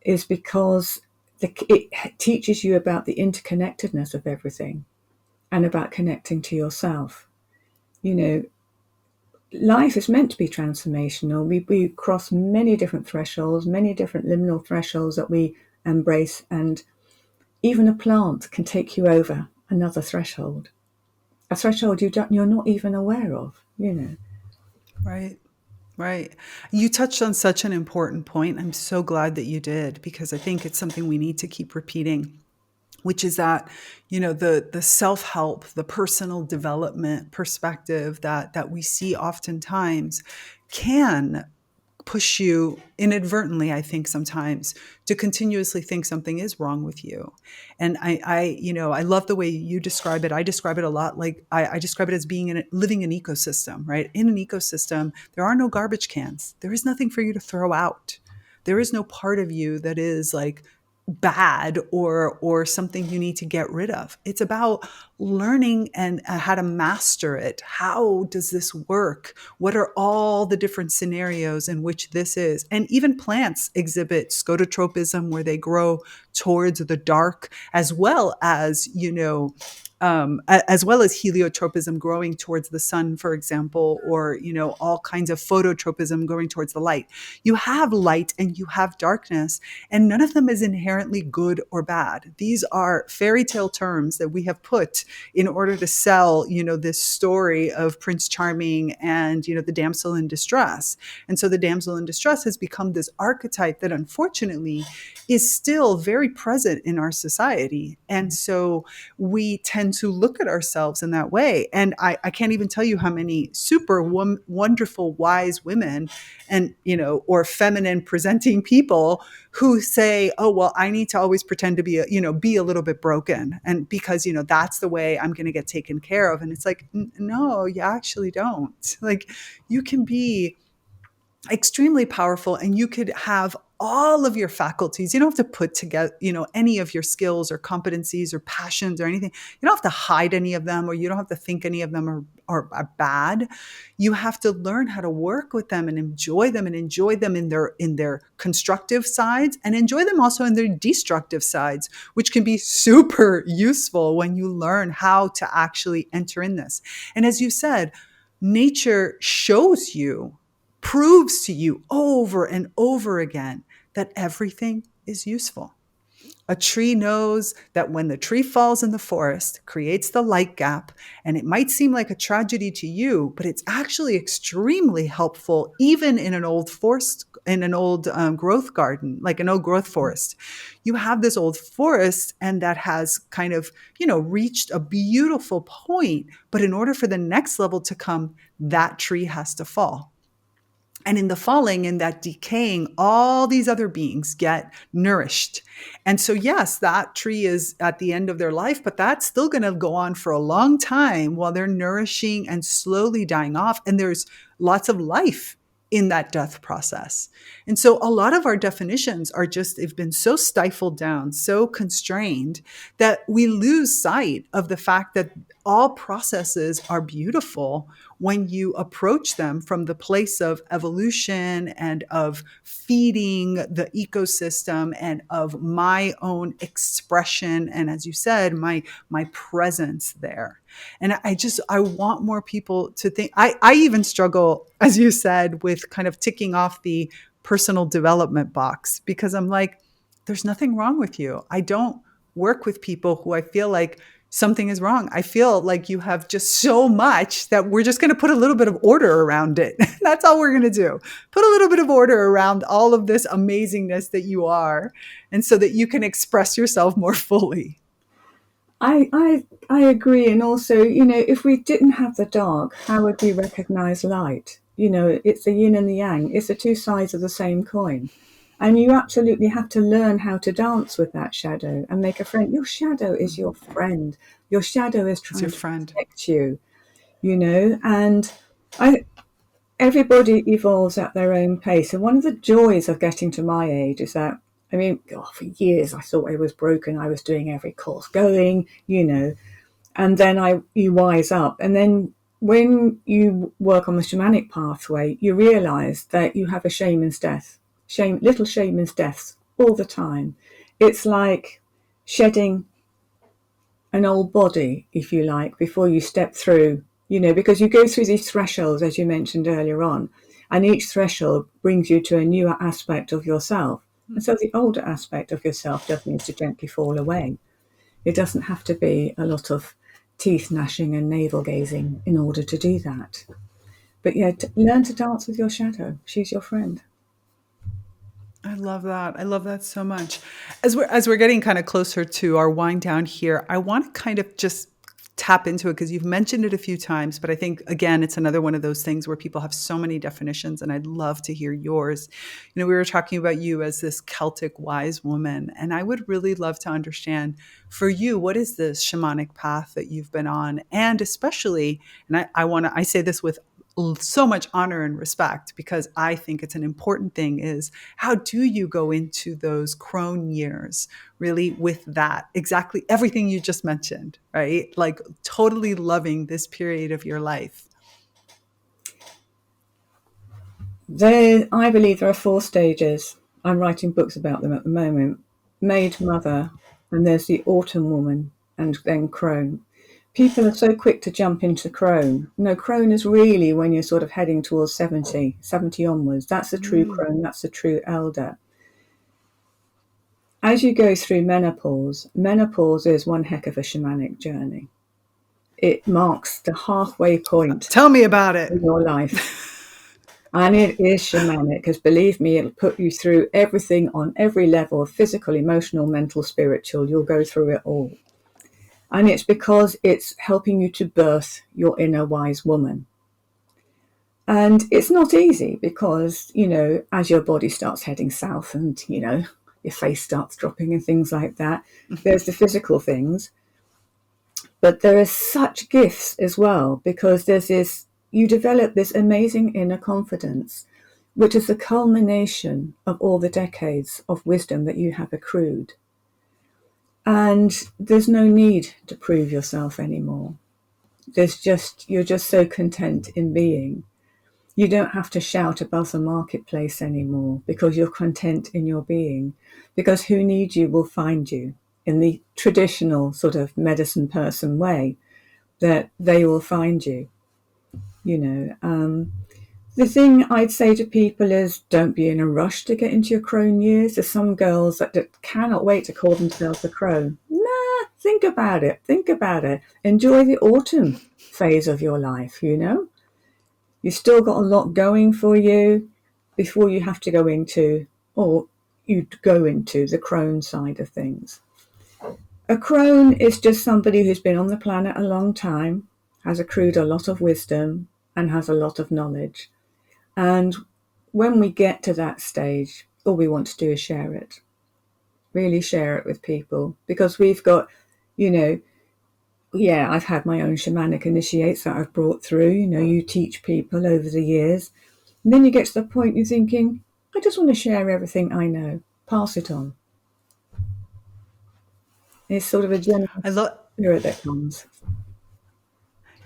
is because it teaches you about the interconnectedness of everything and about connecting to yourself. Life is meant to be transformational. We cross many different thresholds, many different liminal thresholds that we embrace, and even a plant can take you over another threshold, a threshold you're not even aware of. Right. Right. You touched on such an important point. I'm so glad that you did, because I think it's something we need to keep repeating, which is that, the self-help, the personal development perspective that we see oftentimes can push you inadvertently, I think sometimes, to continuously think something is wrong with you. And I love the way you describe it. I describe it a lot like I describe it as being living an ecosystem, right? In an ecosystem, there are no garbage cans. There is nothing for you to throw out. There is no part of you that is like bad or something you need to get rid of. It's about learning and how to master it. How does this work? What are all the different scenarios in which this is? And even plants exhibit scototropism, where they grow towards the dark, as well as, as well as heliotropism, growing towards the sun, for example, or, all kinds of phototropism going towards the light. You have light and you have darkness, and none of them is inherently good or bad. These are fairy tale terms that we have put in order to sell, this story of Prince Charming and, the damsel in distress. And so the damsel in distress has become this archetype that unfortunately is still very present in our society. And so we tend to look at ourselves in that way. And I can't even tell you how many super wonderful, wise women and, or feminine presenting people who say, oh, well, I need to always pretend to be, be a little bit broken. And because, that's the way I'm going to get taken care of. And it's like, no, you actually don't. Like, you can be extremely powerful, and you could have all of your faculties. You don't have to put together, any of your skills or competencies or passions or anything. You don't have to hide any of them, or you don't have to think any of them are bad. You have to learn how to work with them and enjoy them, in their constructive sides, and enjoy them also in their destructive sides, which can be super useful when you learn how to actually enter in this. And as you said, nature shows you, proves to you over and over again that everything is useful. A tree knows that when the tree falls in the forest, creates the light gap, and it might seem like a tragedy to you, but it's actually extremely helpful, even in an old forest, in an old growth garden, like an old growth forest. You have this old forest, and that has kind of, reached a beautiful point. But in order for the next level to come, that tree has to fall. And in the falling, in that decaying, all these other beings get nourished. And so, yes, that tree is at the end of their life, but that's still going to go on for a long time while they're nourishing and slowly dying off. And there's lots of life in that death process. And so a lot of our definitions are just, they've been so stifled down, so constrained, that we lose sight of the fact that all processes are beautiful when you approach them from the place of evolution and of feeding the ecosystem and of my own expression. And as you said, my presence there. And I want more people to think. I even struggle, as you said, with kind of ticking off the personal development box, because I'm like, there's nothing wrong with you. I don't work with people who I feel like something is wrong. I feel like you have just so much that we're just going to put a little bit of order around it. That's all we're going to do. Put a little bit of order around all of this amazingness that you are, and so that you can express yourself more fully. I agree. And also, if we didn't have the dark, how would we recognize light? It's the yin and the yang. It's the two sides of the same coin. And you absolutely have to learn how to dance with that shadow and make a friend. Your shadow is your friend. Your shadow is It's your trying to friend. protect you, and I everybody evolves at their own pace. And one of the joys of getting to my age is that, I mean, for years I thought I was broken. I was doing every course going, and then you wise up. And then when you work on the shamanic pathway, you realize that you have a shaman's death, little shaman's deaths all the time. It's like shedding an old body, if you like, before you step through, because you go through these thresholds, as you mentioned earlier on, and each threshold brings you to a newer aspect of yourself. And so the older aspect of yourself just needs to gently fall away. It doesn't have to be a lot of teeth gnashing and navel gazing in order to do that. But yeah, learn to dance with your shadow. She's your friend. I love that. I love that so much. As we're getting kind of closer to our wind down here, I want to kind of just tap into it, because you've mentioned it a few times, but I think, again, it's another one of those things where people have so many definitions, and I'd love to hear yours. We were talking about you as this Celtic wise woman, and I would really love to understand, for you, what is this shamanic path that you've been on? And especially, and I say this with so much honor and respect, because I think it's an important thing, is how do you go into those crone years really with that, exactly everything you just mentioned, right? Like totally loving this period of your life. I believe there are 4 stages. I'm writing books about them at the moment. Maid, mother, and there's the autumn woman, and then crone. People are so quick to jump into crone. No, crone is really when you're sort of heading towards 70 onwards. That's the true crone, that's the true elder. As you go through menopause is one heck of a shamanic journey. It marks the halfway point Tell me about it. in your life. And it is shamanic, because believe me, it'll put you through everything on every level, physical, emotional, mental, spiritual. You'll go through it all. And it's because it's helping you to birth your inner wise woman. And it's not easy because, as your body starts heading south and, your face starts dropping and things like that, there's the physical things. But there are such gifts as well, because you develop this amazing inner confidence which is the culmination of all the decades of wisdom that you have accrued. And there's no need to prove yourself anymore. You're just so content in being. You don't have to shout above the marketplace anymore because you're content in your being. Because who needs you will find you in the traditional sort of medicine person way, that they will find you. You know, the thing I'd say to people is don't be in a rush to get into your crone years. There's some girls that cannot wait to call themselves a crone. Nah, think about it. Think about it. Enjoy the autumn phase of your life, you know? You've still got a lot going for you before you have to go into, or you go into the crone side of things. A crone is just somebody who's been on the planet a long time, has accrued a lot of wisdom, and has a lot of knowledge. And when we get to that stage, all we want to do is share it. Really share it with people. Because we've got, you know, yeah, I've had my own shamanic initiates that I've brought through. You know, you teach people over the years. And then you get to the point you're thinking, I just want to share everything I know. Pass it on. It's sort of a I generous love spirit that comes.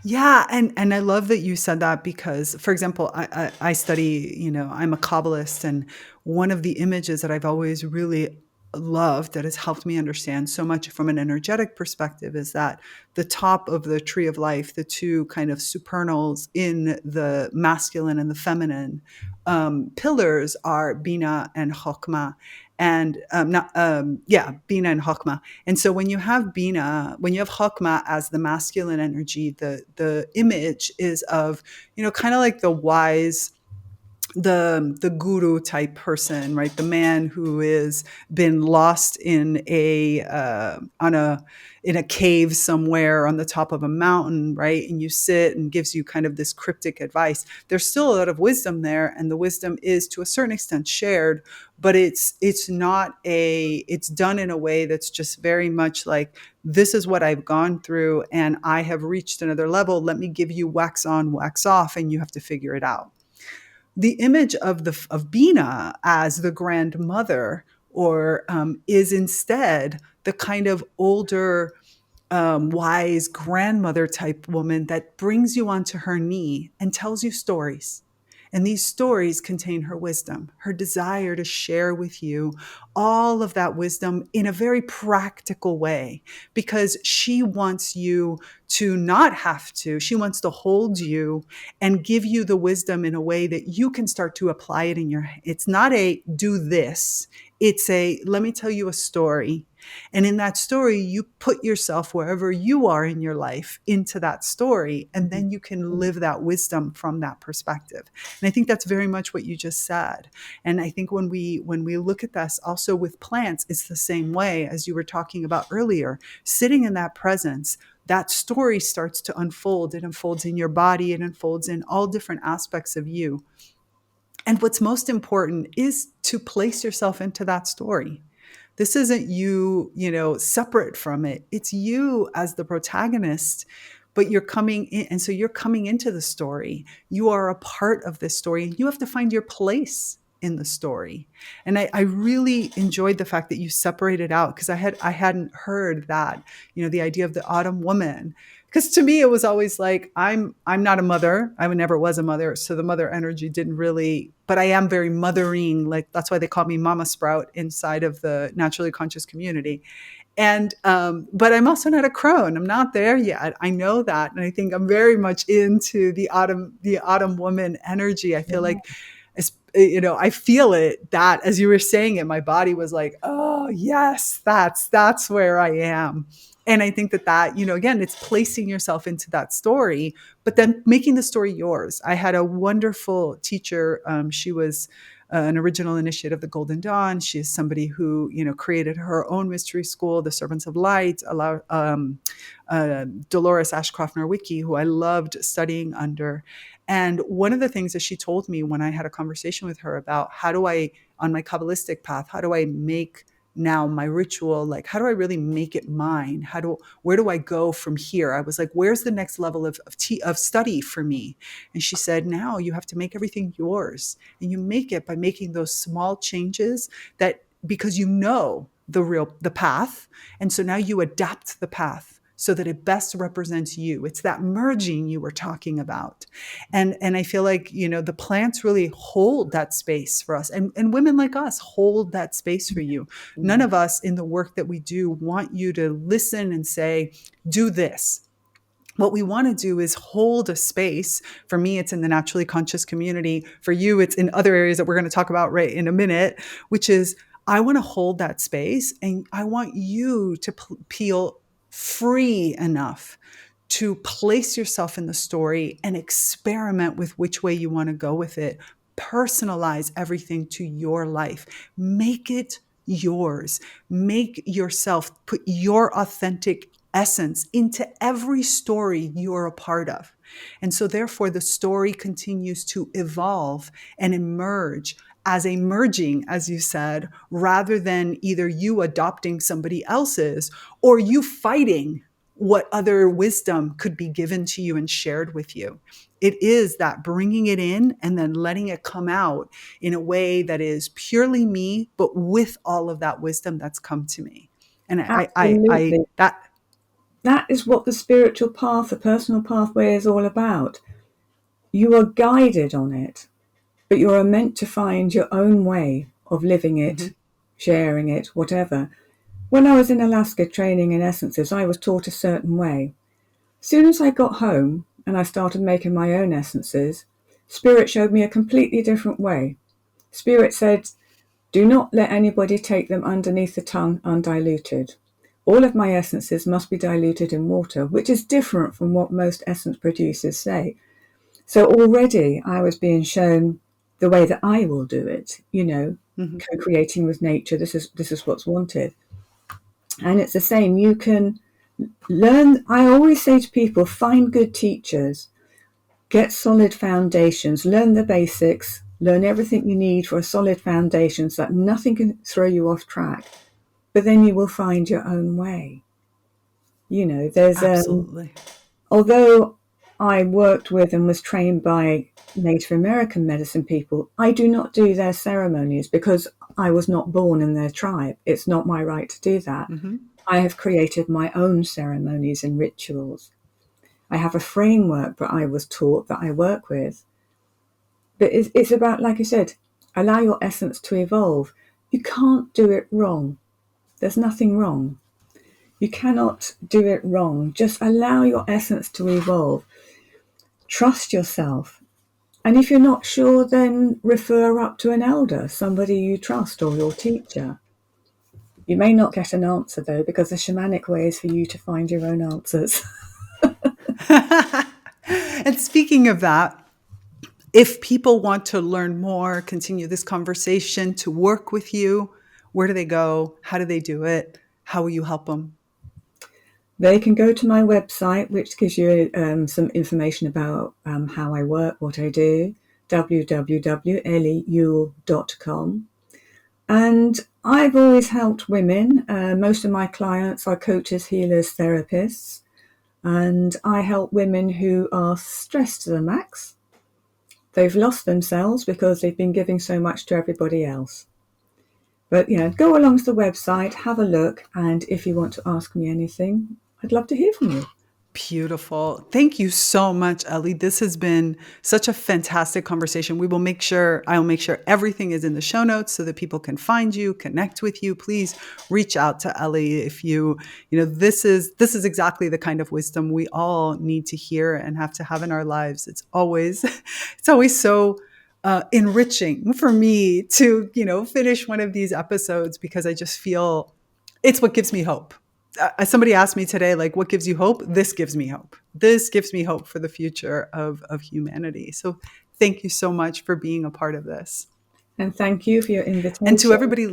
Yeah, and I love that you said that because, for example, I study, I'm a Kabbalist, and one of the images that I've always really loved that has helped me understand so much from an energetic perspective is that the top of the tree of life, the two kind of supernals in the masculine and the feminine pillars are Bina and Chokmah. And not yeah, Bina and Chokmah. And so when you have Bina, when you have Chokmah as the masculine energy, the image is of, kind of like the wise, the guru type person, right? The man who is been lost in a cave somewhere on the top of a mountain, right? And you sit and gives you kind of this cryptic advice. There's still a lot of wisdom there, and the wisdom is to a certain extent shared, but it's not it's done in a way that's just very much like, this is what I've gone through and I have reached another level. Let me give you wax on, wax off, and you have to figure it out. The image of Bina as the grandmother, or is instead the kind of older, wise grandmother type woman that brings you onto her knee and tells you stories. And these stories contain her wisdom, her desire to share with you all of that wisdom in a very practical way, because she wants you to not have to. She wants to hold you and give you the wisdom in a way that you can start to apply it in your. It's not a do this. It's a, let me tell you a story. And in that story, you put yourself wherever you are in your life into that story, and then you can live that wisdom from that perspective. And I think that's very much what you just said. And I think when we look at this also with plants, it's the same way as you were talking about earlier. Sitting in that presence, that story starts to unfold. It unfolds in your body. It unfolds in all different aspects of you. And what's most important is to place yourself into that story. This isn't you, separate from it. It's you as the protagonist, but you're coming in. And so you're coming into the story. You are a part of this story, and you have to find your place in the story. And I really enjoyed the fact that you separated out, because I hadn't heard that, the idea of the autumn woman. Because to me, it was always like, I'm not a mother. I never was a mother. So the mother energy didn't really, but I am very mothering. Like, that's why they call me Mama Sprout inside of the naturally conscious community. And, but I'm also not a crone. I'm not there yet. I know that. And I think I'm very much into the autumn woman energy. I feel like, I feel it, that as you were saying it, my body was like, oh yes, that's where I am. And I think that, again, it's placing yourself into that story, but then making the story yours. I had a wonderful teacher. She was an original initiate of the Golden Dawn. She is somebody who, created her own mystery school, the Servants of Light, Dolores Ashcroft Norwicki, who I loved studying under. And one of the things that she told me when I had a conversation with her about how do I, on my Kabbalistic path, how do I make now my ritual, like, how do I really make it mine? Where do I go from here? I was like, where's the next level of study for me? And she said, now you have to make everything yours. And you make it by making those small changes, that because you know the path. And so now you adapt the path so that it best represents you. It's that merging you were talking about. And I feel like, the plants really hold that space for us, and women like us hold that space for you. None of us in the work that we do want you to listen and say, do this. What we want to do is hold a space. For me, it's in the naturally conscious community. For you, it's in other areas that we're going to talk about right in a minute, which is, I want to hold that space, and I want you to feel free enough to place yourself in the story and experiment with which way you want to go with it. Personalize everything to your life. Make it yours. Make yourself, put your authentic essence into every story you're a part of. And so therefore the story continues to evolve and emerge as a merging, as you said, rather than either you adopting somebody else's or you fighting what other wisdom could be given to you and shared with you. It is that bringing it in and then letting it come out in a way that is purely me, but with all of that wisdom that's come to me. And Absolutely. that That is what the spiritual path, the personal pathway is all about. You are guided on it, but you are meant to find your own way of living mhm, it, sharing it, whatever. When I was in Alaska training in essences, I was taught a certain way. As soon as I got home and I started making my own essences, Spirit showed me a completely different way. Spirit said, do not let anybody take them underneath the tongue undiluted. All of my essences must be diluted in water, which is different from what most essence producers say. So already I was being shown the way that I will do it, mhm. co-creating with nature. This is what's wanted. And it's the same. You can learn. I always say to people, find good teachers, get solid foundations, learn the basics, learn everything you need for a solid foundation so that nothing can throw you off track. But then you will find your own way. There's Absolutely. although I worked with and was trained by Native American medicine people, I do not do their ceremonies because I was not born in their tribe. It's not my right to do that. Mhm. I have created my own ceremonies and rituals. I have a framework that I was taught that I work with. But it's about, like I said, allow your essence to evolve. You can't do it wrong. There's nothing wrong. You cannot do it wrong. Just allow your essence to evolve. Trust yourself. And if you're not sure, then refer up to an elder, somebody you trust, or your teacher. You may not get an answer though, because the shamanic way is for you to find your own answers. And speaking of that, if people want to learn more, continue this conversation, to work with you, where do they go? How do they do it? How will you help them? They can go to my website, which gives you some information about how I work, what I do, www.ellyyule.com. And I've always helped women. Most of my clients are coaches, healers, therapists. And I help women who are stressed to the max. They've lost themselves because they've been giving so much to everybody else. But, go along to the website, have a look. And if you want to ask me anything, I'd love to hear from you. Beautiful. Thank you so much, Ellie. This has been such a fantastic conversation. I'll make sure everything is in the show notes so that people can find you, connect with you. Please reach out to Ellie if this is exactly the kind of wisdom we all need to hear and have to have in our lives. It's always so enriching for me to, finish one of these episodes, because I just feel it's what gives me hope. Somebody asked me today, like, what gives you hope? This gives me hope. This gives me hope for the future of humanity. So thank you so much for being a part of this. And thank you for your And to invitation. everybody,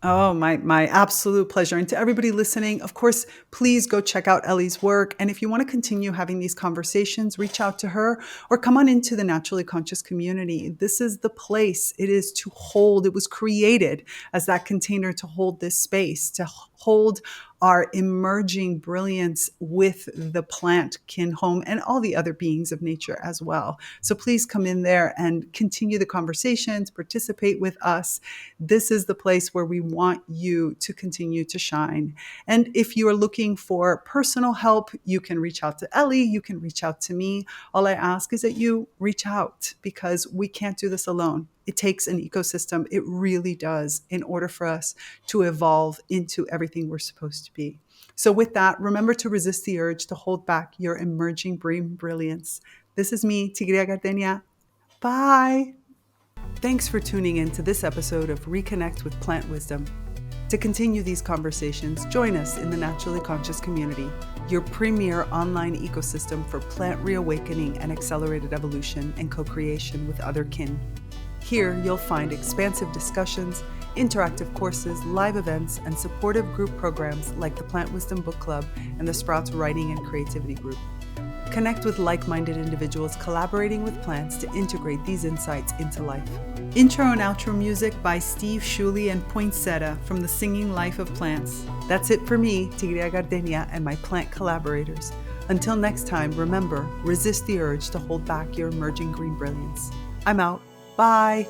Oh, my absolute pleasure. And to everybody listening, of course, please go check out Ellie's work. And if you want to continue having these conversations, reach out to her or come on into the Naturally Conscious community. This is the place. It is to hold. It was created as that container to hold this space, to hold our emerging brilliance with the plant kin home and all the other beings of nature as well. So please come in there and continue the conversations, participate with us. This is the place where we want you to continue to shine. And if you are looking for personal help, you can reach out to Ellie, you can reach out to me. All I ask is that you reach out because we can't do this alone. It takes an ecosystem. It really does in order for us to evolve into everything we're supposed to be. So with that, remember to resist the urge to hold back your emerging brilliance. This is me, Tigria Gardenia. Bye. Thanks for tuning in to this episode of ReConnect with Plant Wisdom. To continue these conversations, join us in the Naturally Conscious community, your premier online ecosystem for plant reawakening and accelerated evolution and co-creation with other kin. Here, you'll find expansive discussions, interactive courses, live events, and supportive group programs like the Plant Wisdom Book Club and the Sprouts Writing and Creativity Group. Connect with like-minded individuals collaborating with plants to integrate these insights into life. Intro and outro music by Steve Shuley and Poinsettia from The Singing Life of Plants. That's it for me, Tigria Gardenia, and my plant collaborators. Until next time, remember, resist the urge to hold back your emerging green brilliance. I'm out. Bye.